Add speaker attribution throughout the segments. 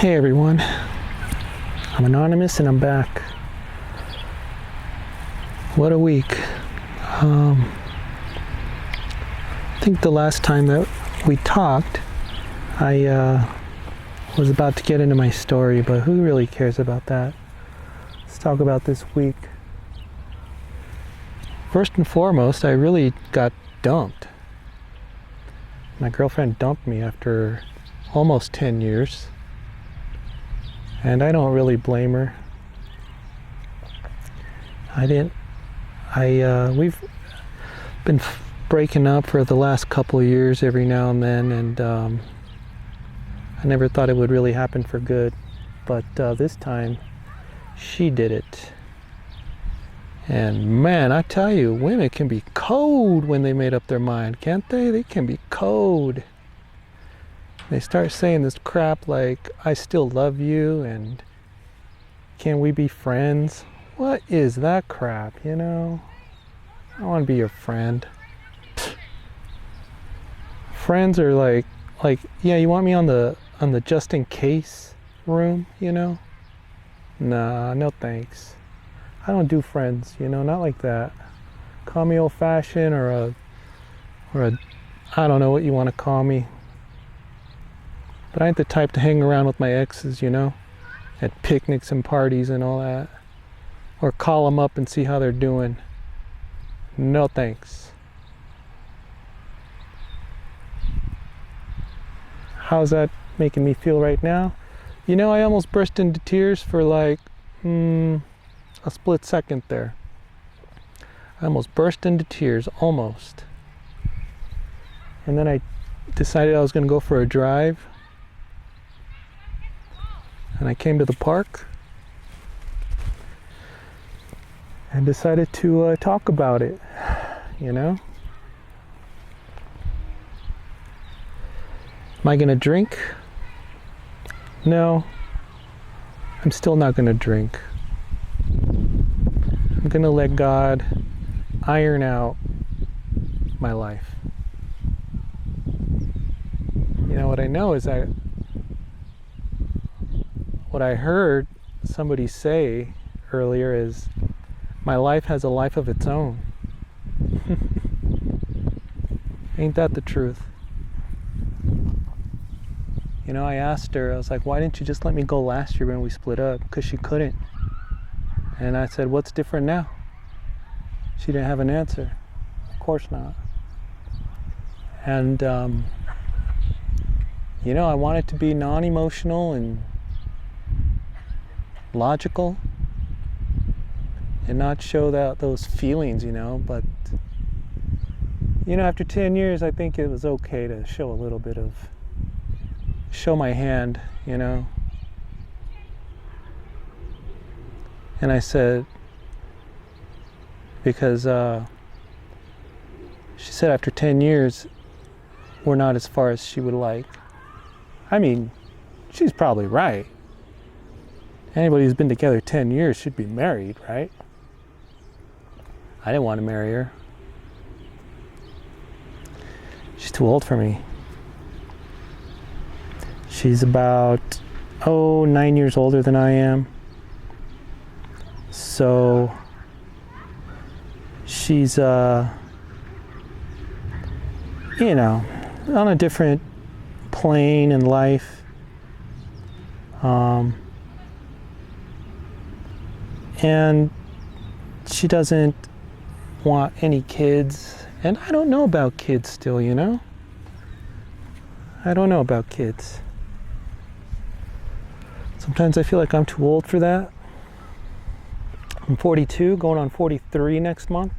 Speaker 1: Hey everyone, I'm Anonymous and I'm back. What a week. I think the last time that we talked, I was about to get into my story, but who really cares about that? Let's talk about this week. First and foremost, I really got dumped. My girlfriend dumped me after almost 10 years. And I don't really blame her. We've been breaking up for the last couple of years every now and then, and I never thought it would really happen for good. But this time, she did it. And man, I tell you, women can be cold when they made up their mind, can't they? They can be cold. They start saying this crap like, I still love you, and can we be friends? What is that crap, you know? I want to be your friend. Friends are like, yeah, you want me on the just in case room, you know? Nah, no thanks. I don't do friends, you know, not like that. Call me old fashioned or a, I don't know what you want to call me. But I ain't the type to hang around with my exes, you know, at picnics and parties and all that. Or call them up and see how they're doing. No thanks. How's that making me feel right now? You know, I almost burst into tears for like a split second there. I almost burst into tears, almost. And then I decided I was going to go for a drive. And I came to the park and decided to talk about it, you know? Am I gonna drink? No, I'm still not gonna drink. I'm gonna let God iron out my life. You know, what I know is that what I heard somebody say earlier is, my life has a life of its own. Ain't that the truth? You know, I asked her, I was like, why didn't you just let me go last year when we split up? Because she couldn't. And I said, what's different now? She didn't have an answer. Of course not. And, you know, I want it to be non-emotional and logical and not show those feelings, you know, but you know, after 10 years I think it was okay to show a little bit of show my hand, you know. And I said, because she said after 10 years we're not as far as she would like. I mean, she's probably right. Anybody who's been together 10 years should be married, right? I didn't want to marry her. She's too old for me. She's about, 9 years older than I am. So she's, you know, on a different plane in life. And she doesn't want any kids. And I don't know about kids still, you know? I don't know about kids. Sometimes I feel like I'm too old for that. I'm 42, going on 43 next month.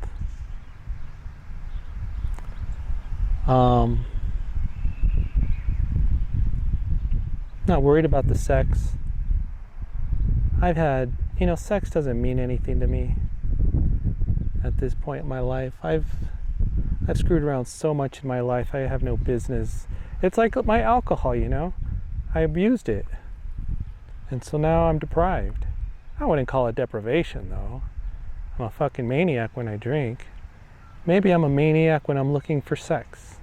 Speaker 1: Not worried about the sex. I've had, you know, sex doesn't mean anything to me at this point in my life. I've screwed around so much in my life, I have no business. It's like my alcohol, you know? I abused it. And so now I'm deprived. I wouldn't call it deprivation, though. I'm a fucking maniac when I drink. Maybe I'm a maniac when I'm looking for sex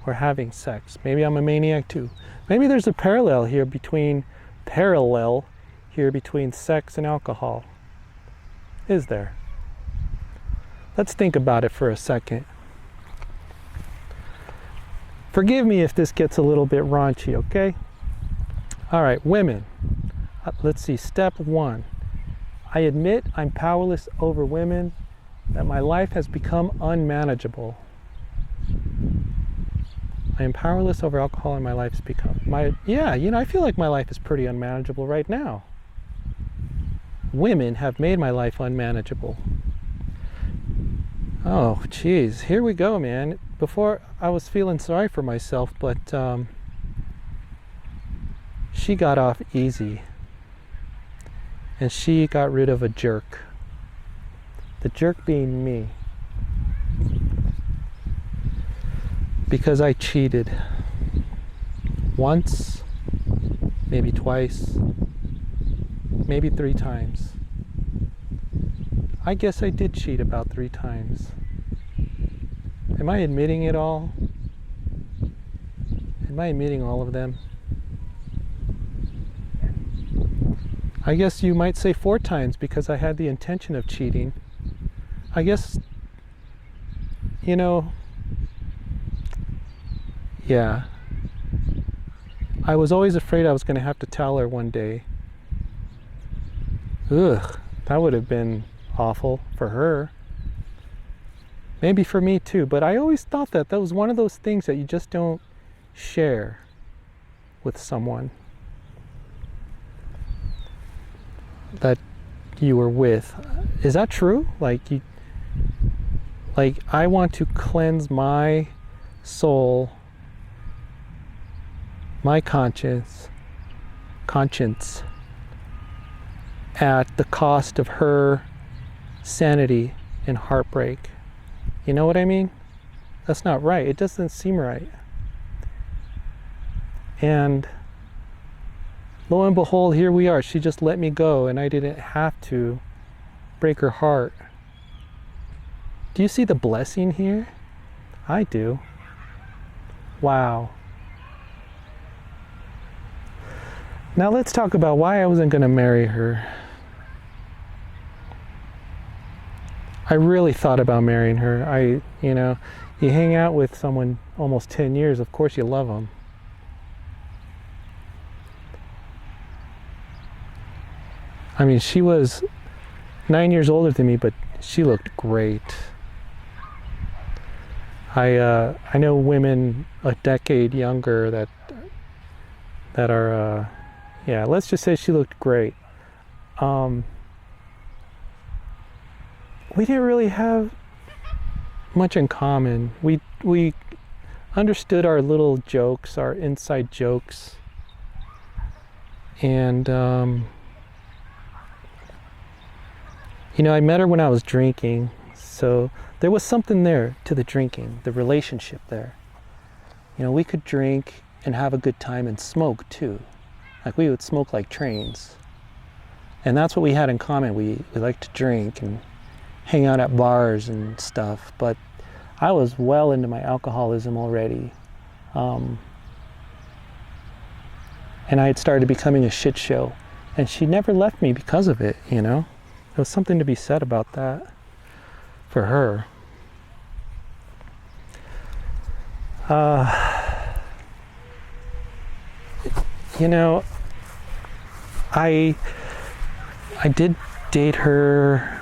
Speaker 1: or having sex. Maybe I'm a maniac too. Maybe there's a parallel here between parallel here between sex and alcohol? Is there? Let's think about it for a second. Forgive me if this gets a little bit raunchy, okay? All right, women. Let's see, step 1. I admit I'm powerless over women, that my life has become unmanageable. I am powerless over alcohol and my life's become, I feel like my life is pretty unmanageable right now. Women have made my life unmanageable. Oh, geez, here we go, man. Before I was feeling sorry for myself, but she got off easy. And she got rid of a jerk. The jerk being me. Because I cheated. Once, maybe twice, maybe 3 times. I guess I did cheat about 3 times. Am I admitting it all? Am I admitting all of them? I guess you might say 4 times because I had the intention of cheating. I guess, yeah. I was always afraid I was going to have to tell her one day. Ugh, that would have been awful for her. Maybe for me too, but I always thought that was one of those things that you just don't share with someone that you were with. Is that true? Like I want to cleanse my soul, my conscience at the cost of her sanity and heartbreak. You know what I mean? That's not right. It doesn't seem right. And lo and behold, here we are. She just let me go and I didn't have to break her heart. Do you see the blessing here? I do. Wow. Now let's talk about why I wasn't going to marry her. I really thought about marrying her. You hang out with someone almost 10 years, of course you love them. I mean, she was 9 years older than me, but she looked great. I know women a decade younger that are, let's just say she looked great. We didn't really have much in common. We understood our little jokes, our inside jokes. And, I met her when I was drinking, so there was something there to the drinking, the relationship there. We could drink and have a good time and smoke too. Like we would smoke like trains. And that's what we had in common. We liked to drink and hang out at bars and stuff, but I was well into my alcoholism already. And I had started becoming a shit show, and she never left me because of it, There was something to be said about that for her. I did date her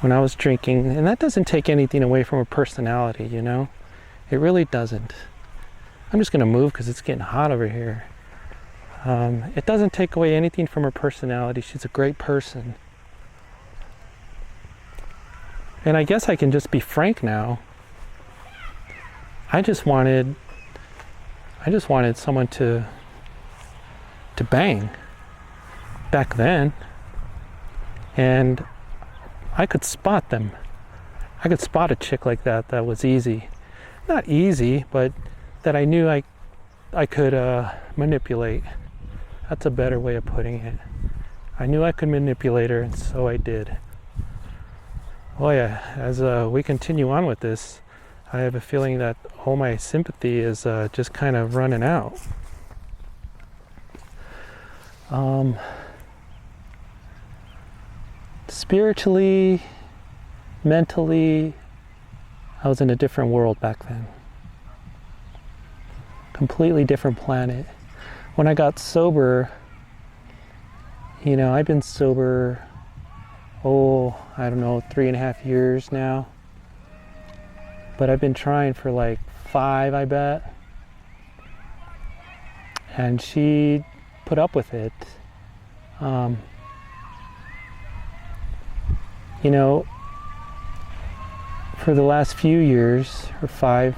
Speaker 1: when I was drinking, and that doesn't take anything away from her personality, It really doesn't. I'm just gonna move because it's getting hot over here. It doesn't take away anything from her personality. She's a great person. And I guess I can just be frank now. I just wanted someone to bang back then. And I could spot them. I could spot a chick like that was easy. Not easy, but that I knew I could manipulate. That's a better way of putting it. I knew I could manipulate her, and so I did. Oh yeah, as we continue on with this, I have a feeling that all my sympathy is just kind of running out. Spiritually, mentally, I was in a different world back then. Completely different planet. When I got sober, I've been sober, I don't know, 3.5 years now. But I've been trying for like 5, I bet. And she put up with it. For the last few years, or 5,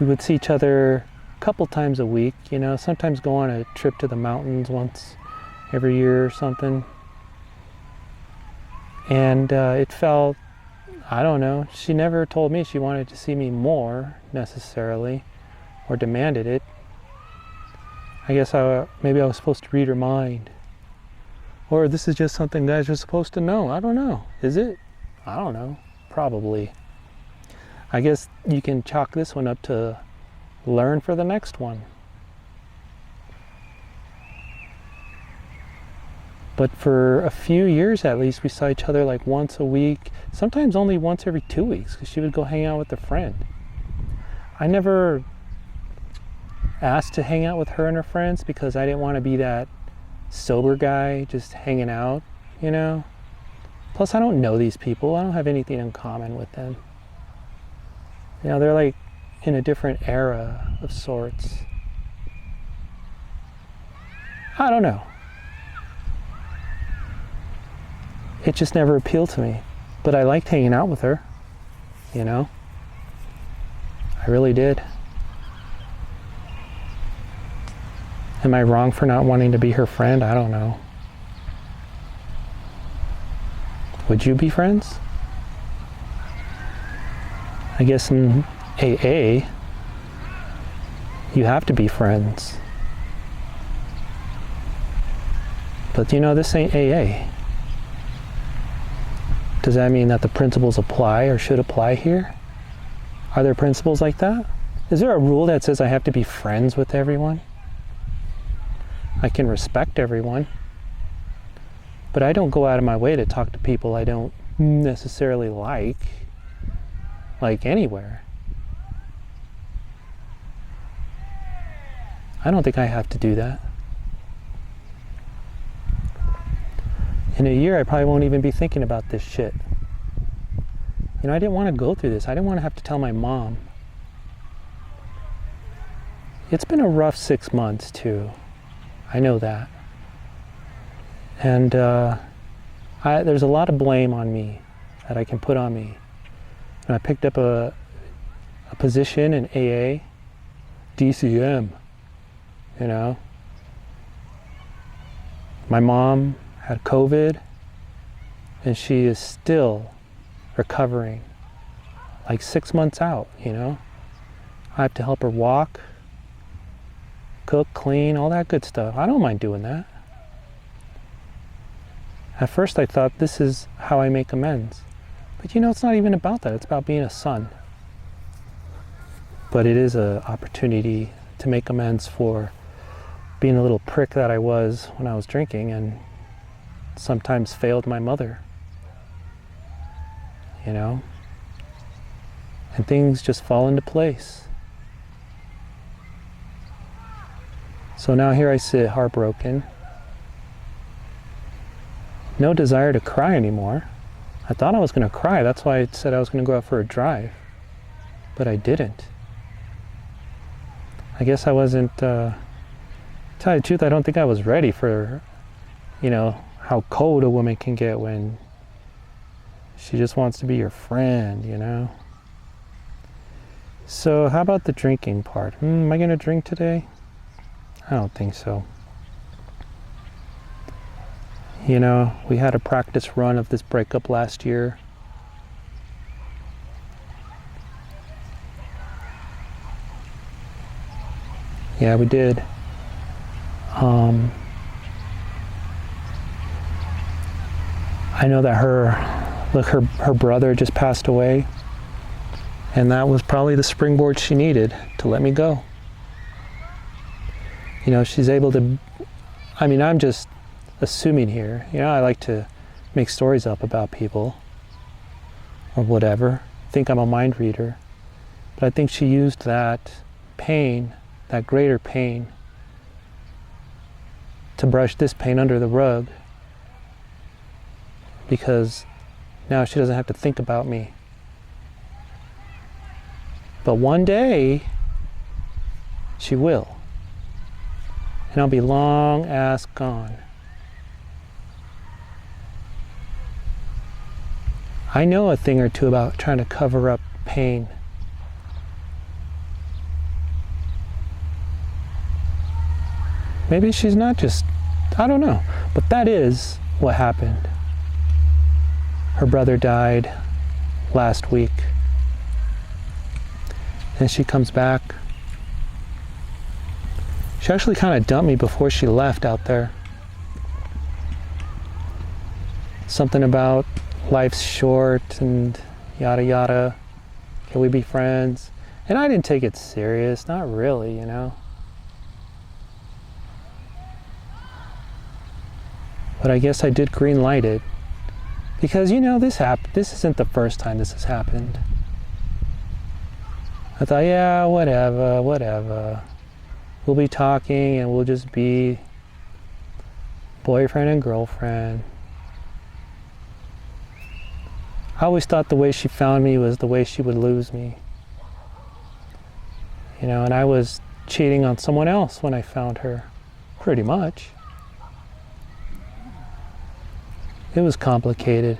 Speaker 1: we would see each other a couple times a week, sometimes go on a trip to the mountains once every year or something. And it felt, I don't know, she never told me she wanted to see me more, necessarily, or demanded it. I guess maybe I was supposed to read her mind. Or this is just something guys are supposed to know. I don't know. Is it? I don't know. Probably. I guess you can chalk this one up to learn for the next one. But for a few years at least, we saw each other like once a week, sometimes only once every 2 weeks, because she would go hang out with a friend. I never asked to hang out with her and her friends because I didn't want to be that sober guy just hanging out, Plus, I don't know these people. I don't have anything in common with them. They're like in a different era of sorts. I don't know. It just never appealed to me. But I liked hanging out with her, I really did. Am I wrong for not wanting to be her friend? I don't know. Would you be friends? I guess in AA, you have to be friends. But this ain't AA. Does that mean that the principles apply or should apply here? Are there principles like that? Is there a rule that says I have to be friends with everyone? I can respect everyone, but I don't go out of my way to talk to people I don't necessarily like anywhere. I don't think I have to do that. In a year, I probably won't even be thinking about this shit. I didn't want to go through this. I didn't want to have to tell my mom. It's been a rough 6 months, too. I know that. And there's a lot of blame on me that I can put on me. And I picked up a position in AA, DCM, My mom had COVID, and she is still recovering, like 6 months out, I have to help her walk, cook, clean, all that good stuff. I don't mind doing that. At first I thought this is how I make amends. But it's not even about that. It's about being a son. But it is an opportunity to make amends for being a little prick that I was when I was drinking and sometimes failed my mother. And things just fall into place. So now here I sit, heartbroken. No desire to cry anymore. I thought I was going to cry. That's why I said I was going to go out for a drive. But I didn't. I guess I wasn't, to tell you the truth, I don't think I was ready for, how cold a woman can get when she just wants to be your friend, So how about the drinking part? Am I going to drink today? I don't think so. We had a practice run of this breakup last year. Yeah, we did. I know that her brother just passed away, and that was probably the springboard she needed to let me go. She's able to I mean, I'm just assuming here. You know, I like to make stories up about people or whatever. Think I'm a mind reader. But I think she used that pain, that greater pain, to brush this pain under the rug, because now she doesn't have to think about me. But one day, she will. And I'll be long ass gone. I know a thing or two about trying to cover up pain. Maybe she's not just, I don't know. But that is what happened. Her brother died last week. And she comes back. She actually kind of dumped me before she left out there. Something about life's short and yada yada. Can we be friends? And I didn't take it serious, not really, you know. But I guess I did green light it. Because, you know, this isn't the first time this has happened. I thought, yeah, whatever. We'll be talking and we'll just be boyfriend and girlfriend. I always thought the way she found me was the way she would lose me. You know, and I was cheating on someone else when I found her, pretty much. It was complicated.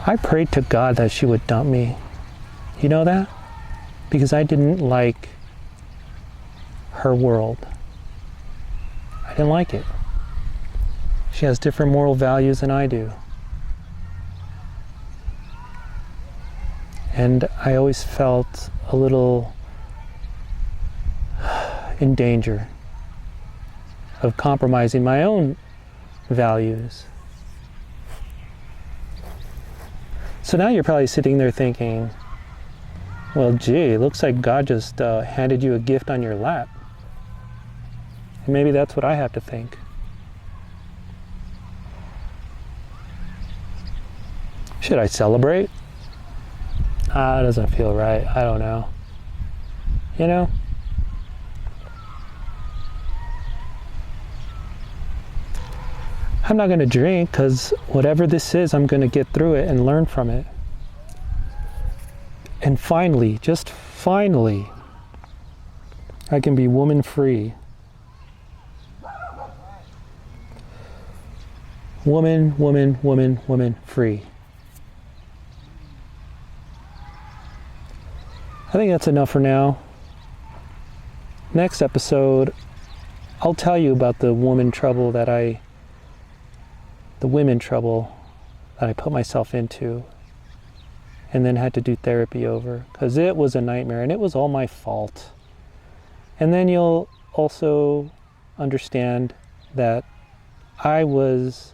Speaker 1: I prayed to God that she would dump me. You know that? Because I didn't like her world. I didn't like it. She has different moral values than I do. And I always felt a little in danger of compromising my own values. So now you're probably sitting there thinking, well, gee, it looks like God just handed you a gift on your lap. And maybe that's what I have to think. Should I celebrate? It doesn't feel right. I don't know. You know? I'm not going to drink because whatever this is, I'm going to get through it and learn from it. And finally, just finally, I can be woman free. Woman free. I think that's enough for now. Next episode, I'll tell you about the women trouble that I put myself into and then had to do therapy over, because it was a nightmare and it was all my fault. And then you'll also understand that I was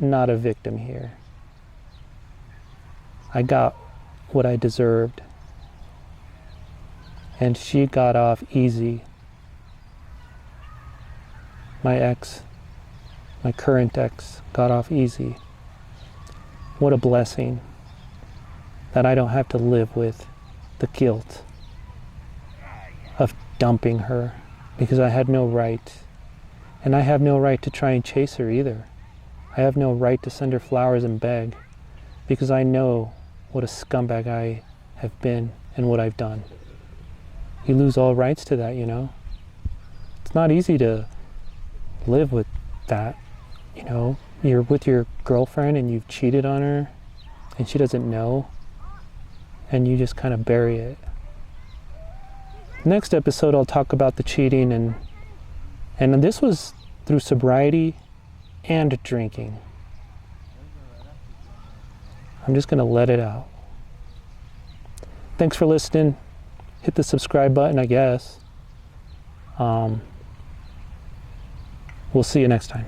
Speaker 1: not a victim here. I got what I deserved. And she got off easy. My current ex, got off easy. What a blessing that I don't have to live with the guilt of dumping her, because I had no right. And I have no right to try and chase her either. I have no right to send her flowers and beg, because I know what a scumbag I have been and what I've done. You lose all rights to that, you know. It's not easy to live with that, you know. You're with your girlfriend and you've cheated on her and she doesn't know, and you just kind of bury it. Next episode I'll talk about the cheating, and this was through sobriety and drinking. I'm just gonna let it out. Thanks for listening. Hit the subscribe button, I guess. We'll see you next time.